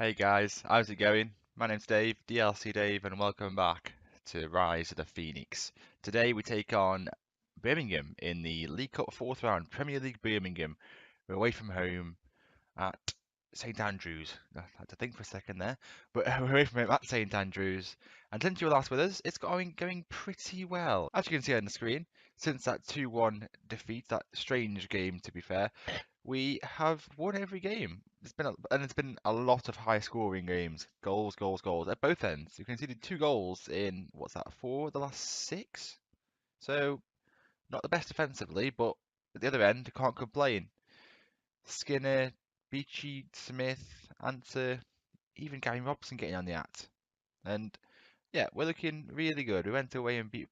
Hey guys, how's it going? My name's Dave, DLC Dave, and welcome back to Rise of the Phoenix. Today we take on Birmingham in the League Cup fourth round, Premier League Birmingham. We're away from home at St Andrews. I had to think for a second there, but we're away from home at St Andrews. And since you were last with us, it's going pretty well. As you can see on the screen, since that 2-1 defeat, that strange game to be fair, we have won every game. It's been a lot of high scoring games. Goals, goals, goals at both ends. We conceded 2 goals in what's that, 4 of the last 6? So not the best defensively, but at the other end, can't complain. Skinner, Beachy, Smith, Answer, even Gary Robson getting on the act. And yeah, we're looking really good. We went away and beat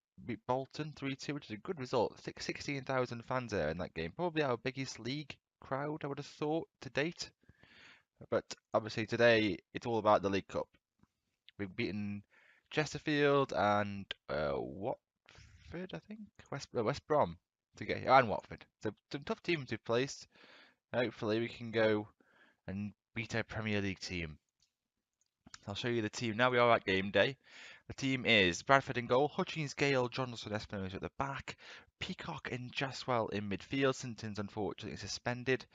Bolton 3-2, which is a good result. 16,000 fans there in that game. Probably our biggest league crowd, I would have thought, to date. But obviously today it's all about the League Cup. We've beaten Chesterfield and Watford, I think, West Brom to get here, and Watford. So some tough teams we've placed. Hopefully we can go and beat our Premier League team. I'll show you the team now. We are at game day. The team is Bradford in goal, Hutchins, Gale, Johnson, Espinosa at the back, Peacock and Jaswell in midfield. Sinton's unfortunately suspended.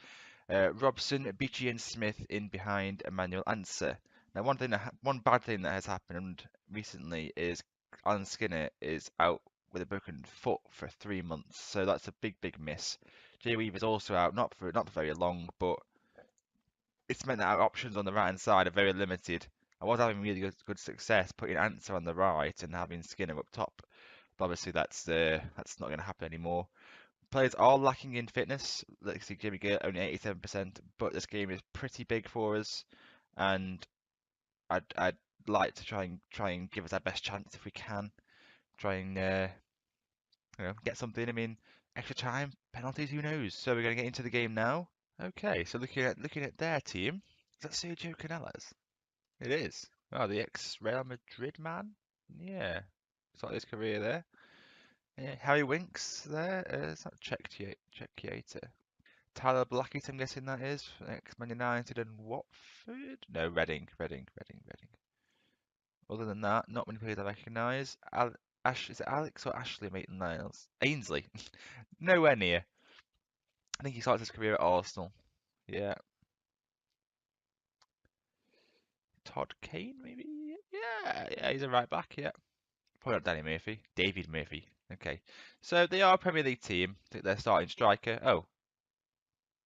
Robson, Beachy and Smith in behind Emmanuel Answer. Now, one bad thing that has happened recently is Alan Skinner is out with a broken foot for 3 months, so that's a big miss. Jay Weaver's also out, not for very long, but it's meant that our options on the right hand side are very limited. I was having really good success putting Answer on the right and having Skinner up top, but obviously that's not going to happen anymore. Players are lacking in fitness. Let's see, Jimmy Gale only 87%, but this game is pretty big for us, and I'd like to try and give us our best chance if we can. Try and get something. I mean, extra time, penalties, who knows? So we're going to get into the game now. Okay, so looking at their team, is that Sergio Canellas? It is. Oh, the ex-Real Madrid man? Yeah. Started his career there. Yeah, Harry Winks there. It's not Chekiator. Tyler Blackett, I'm guessing that is. Ex-Man United and Watford? No, Reading. Other than that, not many players I recognise. Is it Alex or Ashley Maitland-Niles? Ainsley. Nowhere near. I think he started his career at Arsenal. Yeah. Todd Kane, maybe? Yeah, he's a right back, yeah. Probably not Danny Murphy. David Murphy. Okay. So they are a Premier League team. I think they're starting striker. Oh,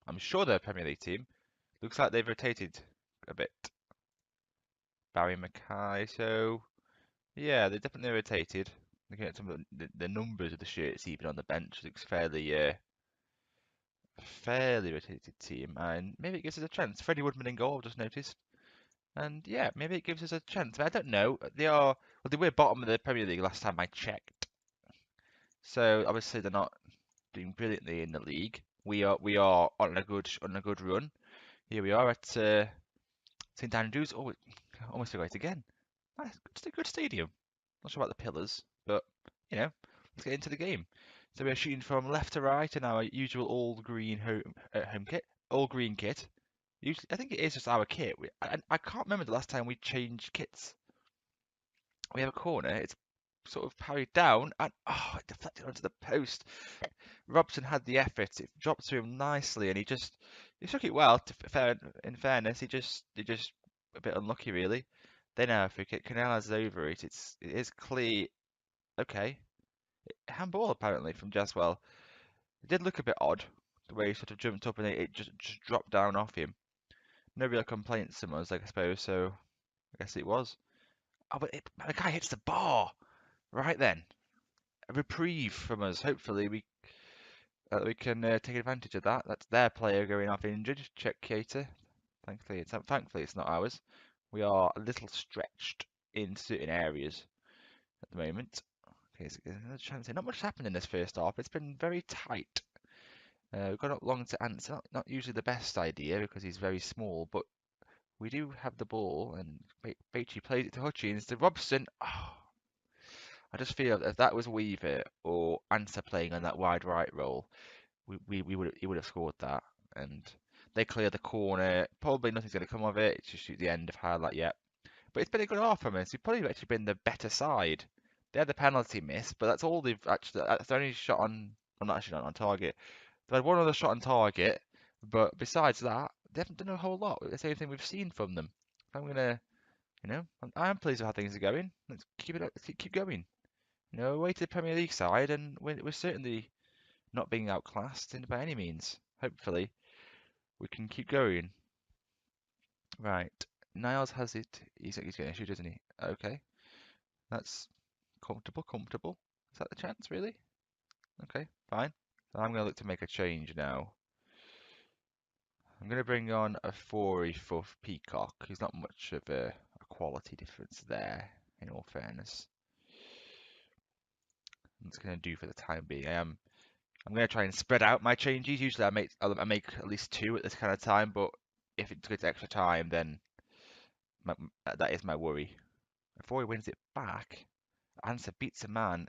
I'm sure they're a Premier League team. Looks like they've rotated a bit. Barry Mackay. So yeah, they definitely rotated. Looking at some of the numbers of the shirts even on the bench, looks fairly rotated team, and maybe it gives us a chance. Freddie Woodman in goal, I've just noticed. And yeah, maybe it gives us a chance. But I don't know. They were bottom of the Premier League last time I checked. So obviously they're not doing brilliantly in the league. We are on a good run. Here we are at St Andrews. Oh, almost forgot it again. Nice, it's a good stadium. Not sure about the pillars, but let's get into the game. So we're shooting from left to right in our usual all green home kit, all green kit. Usually, I think it is just our kit. I can't remember the last time we changed kits. We have a corner. It's sort of parried down and it deflected onto the post. Robson had the effort. It dropped to him nicely, and he took it well. In fairness, he just a bit unlucky really. Then our free kick, Canellas over it. It is clear. Okay, handball apparently from Jaswell. It did look a bit odd the way he sort of jumped up and it just dropped down off him. No real complaints from us, I suppose. So I guess it was. Oh, but the guy hits the bar right then. A reprieve from us. Hopefully we can take advantage of that. That's their player going off injured. Check Keita. Thankfully it's not ours. We are a little stretched in certain areas at the moment. Okay, so another chance here. Not much happened in this first half. It's been very tight. We've got up long to answer. Not usually the best idea because he's very small, but we do have the ball, and Beachy plays it to Hutchins. To Robson. Oh, I just feel that if that was Weaver or Answer playing on that wide right role, he would have scored that. And They clear the corner. Probably nothing's going to come of it. It's just the end of highlight yet. But it's been a good half from us. We've probably actually been the better side. They had the penalty miss, but that's all they've actually. That's the only shot on. Well, not actually not on target. They had one other shot on target, but besides that, they haven't done a whole lot. It's the same thing we've seen from them. I'm gonna, I'm pleased with how things are going. Let's keep it up. Let's keep going. Away to the Premier League side, and we're certainly not being outclassed by any means. Hopefully, we can keep going. Right. Niles has it. He's getting issued, doesn't he? Okay. That's comfortable. Is that the chance, really? Okay, fine. So I'm going to look to make a change now. I'm going to bring on a 4 for Peacock. He's not much of a quality difference there, in all fairness. That's going to do for the time being. I'm going to try and spread out my changes. Usually I make at least 2 at this kind of time, but if it takes extra time, then that is my worry. Before he wins it back, Ansa beats a man,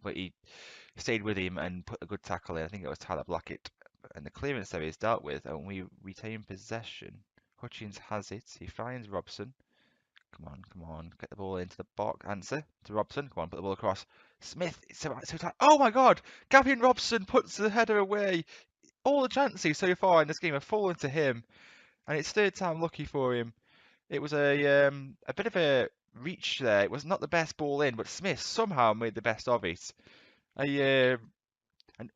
but he stayed with him and put a good tackle in. I think it was Tyler Blackett. And the clearance there is dealt with, and we retain possession. Hutchins has it. He finds Robson. Come on. Get the ball into the box. Answer to Robson. Come on, put the ball across. Smith. So tight. Oh my God! Gavin Robson puts the header away. All the chances so far in this game have fallen to him, and it's third time lucky for him. It was a bit of a reach there. It was not the best ball in, but Smith somehow made the best of it. An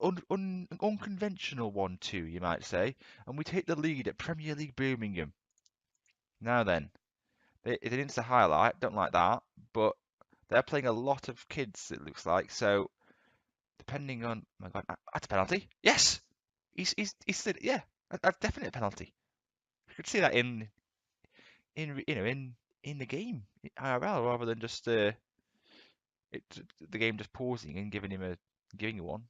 unconventional one too, you might say, and we take the lead at Premier League Birmingham. Now then, it's an Insta highlight, don't like that, but they're playing a lot of kids, it looks like, so depending on, oh my God, that's a penalty. Yes, he's said, yeah, that's definitely a penalty. You could see that in the game IRL rather than just the game just pausing and giving you one.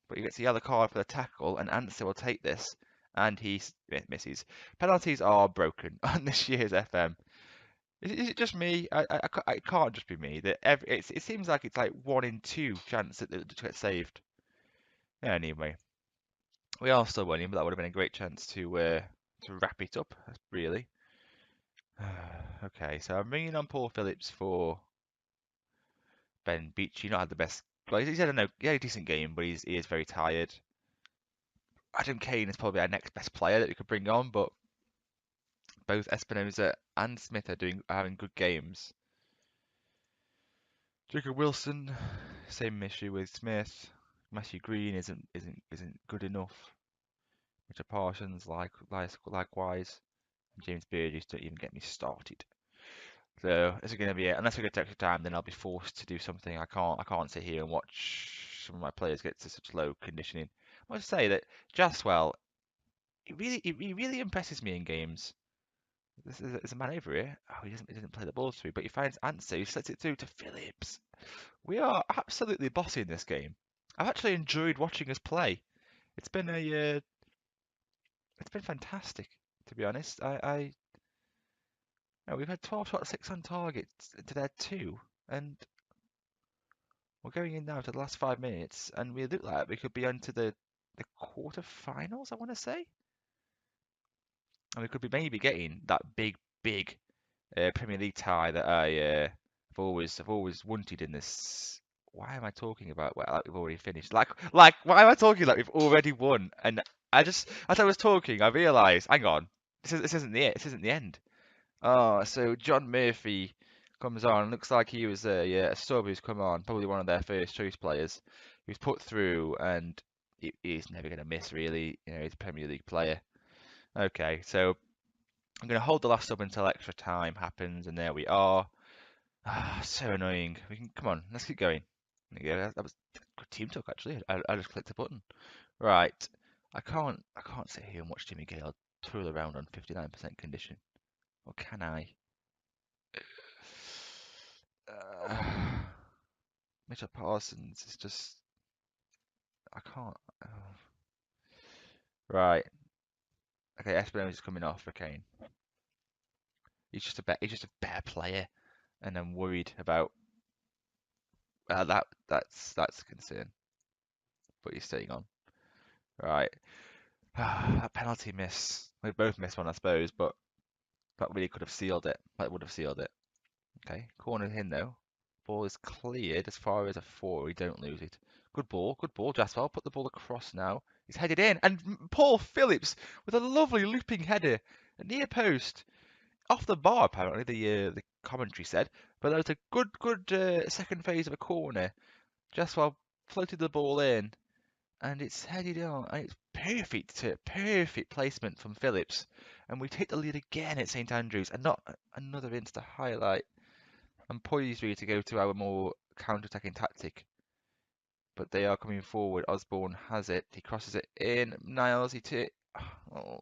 But he gets the yellow card for the tackle, and Ansa will take this, and he misses. Penalties are broken on this year's FM. Is it just me? It can't just be me. It seems like it's like 1 in 2 chance that it gets saved. Anyway, we are still winning, but that would have been a great chance to wrap it up, really. Okay, so I'm bringing on Paul Phillips for Ben Beachy. Not had the best. Well, he's had a decent game, but he is very tired. Adam Kane is probably our next best player that we could bring on, but both Espinosa and Smith are having good games. Jacob Wilson, same issue with Smith. Matthew Green isn't good enough. Richard Parsons likewise. James Burgess, don't even get me started. So this is going to be it. Unless I get extra time, then I'll be forced to do something. I can't sit here and watch some of my players get to such low conditioning. I must say that Jaswell, he really impresses me in games. There's a man over here. Oh, he doesn't play the ball through, but he finds Answer, who sets it through to Phillips. We are absolutely bossing this game. I've actually enjoyed watching us play. It's been it's been fantastic, to be honest. We've had 12 shots, 6 on target to their 2, and we're going in now to the last 5 minutes, and we look like we could be onto the quarter-finals, I want to say. And we could be maybe getting that big Premier League tie that I've always wanted in this. Why am I talking about like we've already finished? Like why am I talking like we've already won? And as I was talking, I realised, hang on, this isn't the end. Oh, so John Murphy comes on. Looks like he was a sub who's come on, probably one of their first choice players. He was put through, and he's never going to miss really. He's a Premier League player. Okay, so I'm going to hold the last sub until extra time happens, and there we are. So annoying. Come on, let's keep going. There you go. That was good team talk actually. I just clicked a button. Right. I can't sit here and watch Jimmy Gale twirl around on 59% condition. Or can I? Mitchell Parsons is just I can't. Right. Okay, Espinosa's coming off for Kane. He's just a better player, and I'm worried about that's a concern. But he's staying on. Right. That penalty miss. We both missed one, I suppose, but that really could have sealed it. That would have sealed it. Okay, corner in though. Ball is cleared as far as a 4. We don't lose it. Good ball, Jaswell. Put the ball across now. He's headed in, and Paul Phillips with a lovely looping header, a near post, off the bar apparently. The commentary said, but that was a good second phase of a corner. Jaswell floated the ball in, and it's headed on, and it's perfect placement from Phillips, and we take the lead again at St Andrews, and not another Insta highlight. I'm poised really to go to our more counter-attacking tactic, but they are coming forward. Osborne has it. He crosses it in. Niles, oh.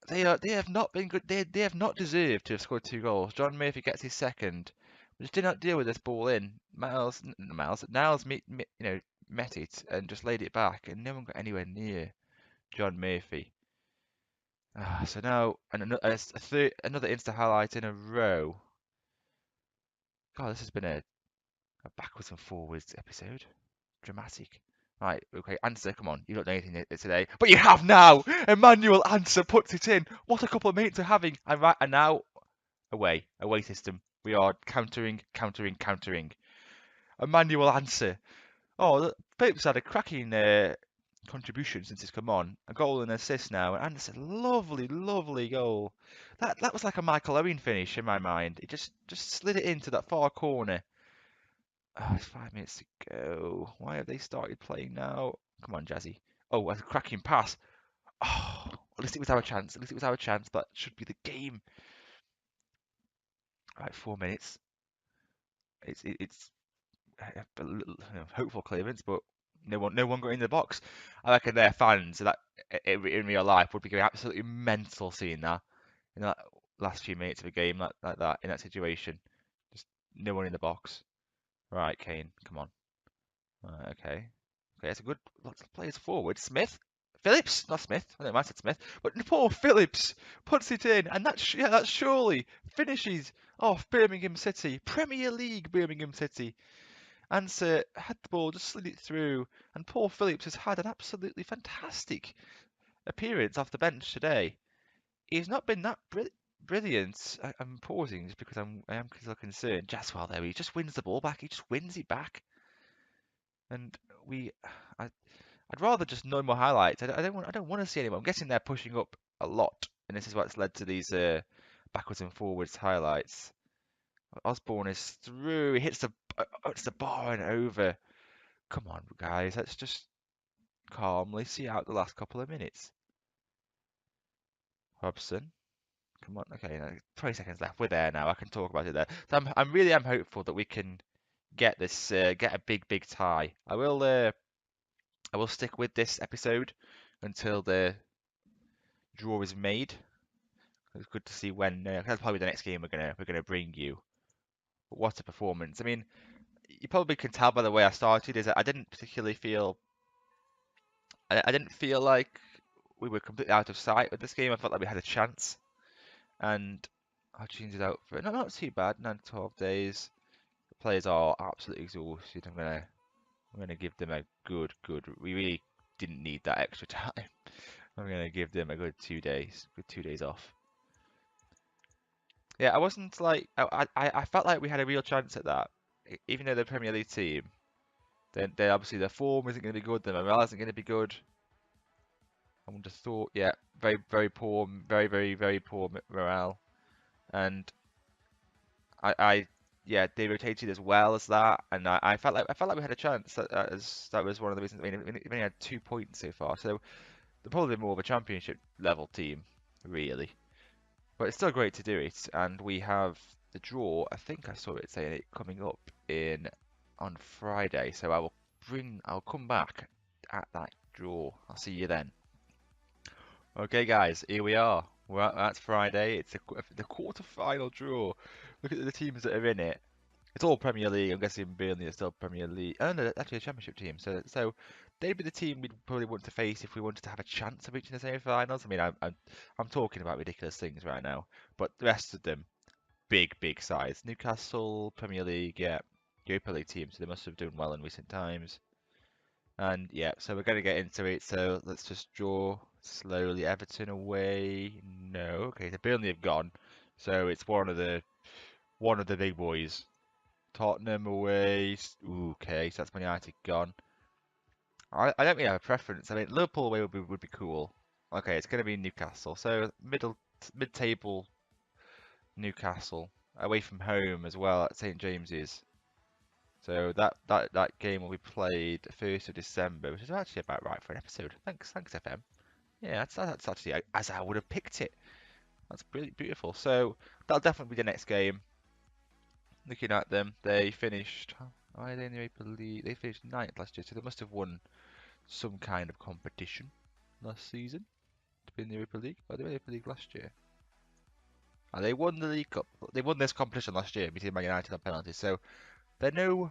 They have not been good. They have not deserved to have scored 2 goals. John Murphy gets his second. We just did not deal with this ball in. Niles met it and just laid it back, and no one got anywhere near John Murphy. So now another Insta highlight in a row. God, this has been a backwards and forwards episode. Dramatic. Right, okay, Answer, come on. You don't know anything today. But you have now! Emmanuel Answer puts it in. What a couple of minutes of having. And now, away system. We are countering. Emmanuel Answer. Oh, Phillips had a cracking contribution since he's come on. A goal and assist now. And Anderson, lovely goal. That was like a Michael Owen finish in my mind. He just slid it into that far corner. Oh, it's 5 minutes to go. Why have they started playing now? Come on, Jazzy. Oh, a cracking pass. Oh, at least it was our chance. That should be the game. Right, 4 minutes. It's a little, hopeful clearance, but no one got in the box. I reckon their fans that in real life would be going absolutely mental seeing that in that last few minutes of a game like that in that situation. Just no one in the box. Right, Kane, come on. Okay. Okay, that's a good lots of players forward. Phillips, not Smith. I don't know why I said Smith, but Paul Phillips puts it in, and that surely finishes off Birmingham City, Premier League Birmingham City. Answer had the ball, just slid it through, and Paul Phillips has had an absolutely fantastic appearance off the bench today. He's not been that brilliant. I'm pausing just because I am still concerned. Jaswell there, he just wins the ball back. He just wins it back, and I'd rather just no more highlights. I don't want to see anyone. I'm guessing they're pushing up a lot, and this is what's led to these backwards and forwards highlights. Osborne is through. He hits the bar and over. Come on, guys. Let's just calmly see out the last couple of minutes. Hobson. Come on. Okay, 20 seconds left. We're there now. I can talk about it there. So I'm really hopeful that we can get this get a big tie. I will stick with this episode until the draw is made. It's good to see when that's probably the next game we're gonna bring you. But what a performance! I mean, you probably can tell by the way I started is that I didn't particularly feel I didn't feel like we were completely out of sight with this game. I felt like we had a chance, and I'll change it out for not too bad. 9 to 12 days. The players are absolutely exhausted. I'm gonna give them a good. We really didn't need that extra time. I'm gonna give them a good 2 days. Good 2 days off. Yeah, I wasn't like I felt like we had a real chance at that, even though the Premier League team. Then they obviously their form isn't going to be good. Their morale isn't going to be good. I would have thought, yeah, very poor, very poor morale, and yeah, they rotated as well as that, and I felt like we had a chance. That was one of the reasons. I mean, we only had 2 points so far, so they're probably more of a championship level team, really. But it's still great to do it, and we have the draw. I think I saw it saying it coming up on Friday, so I'll come back at that draw. I'll see you then. Okay, guys, here we are. That's Friday. It's the quarter-final draw. Look at the teams that are in it. It's all Premier League. I'm guessing Burnley is still Premier League. Oh no, actually a Championship team. So they'd be the team we'd probably want to face if we wanted to have a chance of reaching the semi-finals. I mean, I'm talking about ridiculous things right now, but the rest of them, big size. Newcastle, Premier League, yeah, Europa League team. So they must have done well in recent times. And yeah, so we're going to get into it. So let's just draw slowly. Everton away. No. Okay, so Burnley have gone. So it's one of the big boys. Tottenham away. Ooh, okay, so that's Man United gone. I don't really have a preference. I mean, Liverpool away would be cool. Okay, it's going to be Newcastle. So mid-table Newcastle away from home as well at St James's. So that game will be played 1st of December, which is actually about right for an episode. Thanks FM. Yeah, that's actually as I would have picked it. That's brilliant, beautiful. So that'll definitely be the next game. Looking at them, they finished. Why are they in the Europa League? They finished ninth last year, so they must have won some kind of competition last season to be in the Europa League. Oh, they were in the Europa League last year. Oh, they won the League Cup. They won this competition last year, beating Man United on penalties. So they're no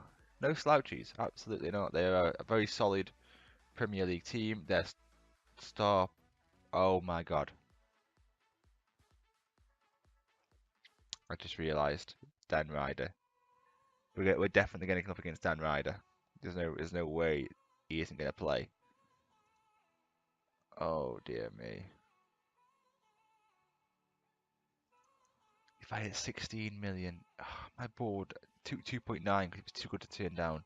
slouches. Absolutely not. They're a very solid Premier League team. Their star. Oh my God! I just realised Dan Ryder. We're definitely getting up against Dan Ryder. There's no way he isn't going to play. Oh dear me. If I hit 16 million, my board 2.9 because it's too good to turn down.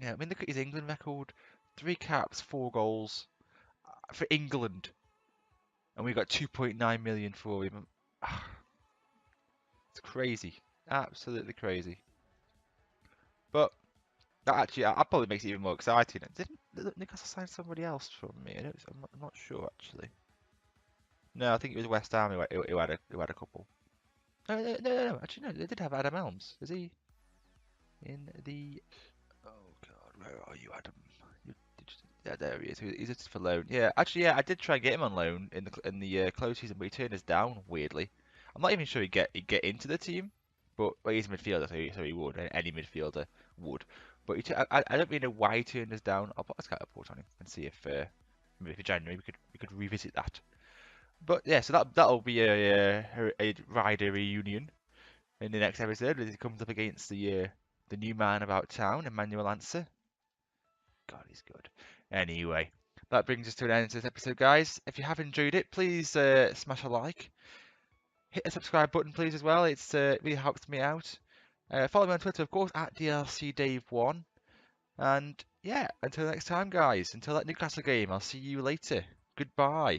Yeah, I mean look at his England record: 3 caps, 4 goals for England, and we got 2.9 million for him. It's crazy, absolutely crazy. But that actually, that probably makes it even more exciting. Didn't Newcastle sign somebody else from me? I'm not sure actually. No, I think it was West Ham who had a couple. No. Actually, no. They did have Adam Elms. Is he in the? Oh God, where are you, Adam? Yeah, there he is. He's just for loan. Yeah, actually, yeah, I did try and get him on loan in the close season, but he turned us down weirdly. I'm not even sure he'd get into the team, but well, he's a midfielder, so he would. Any midfielder would. But I don't really know why he turned us down. I'll put a scout report on him and see if maybe for January we could revisit that. But yeah, so that'll be a rider reunion in the next episode as he comes up against the new man about town, Emmanuel Answer. God, he's good. Anyway, that brings us to an end to this episode, guys. If you have enjoyed it, please smash a like. Hit the subscribe button, please, as well. It really helps me out. Follow me on Twitter, of course, at DLCDave1. And yeah, until next time, guys. Until that Newcastle game, I'll see you later. Goodbye.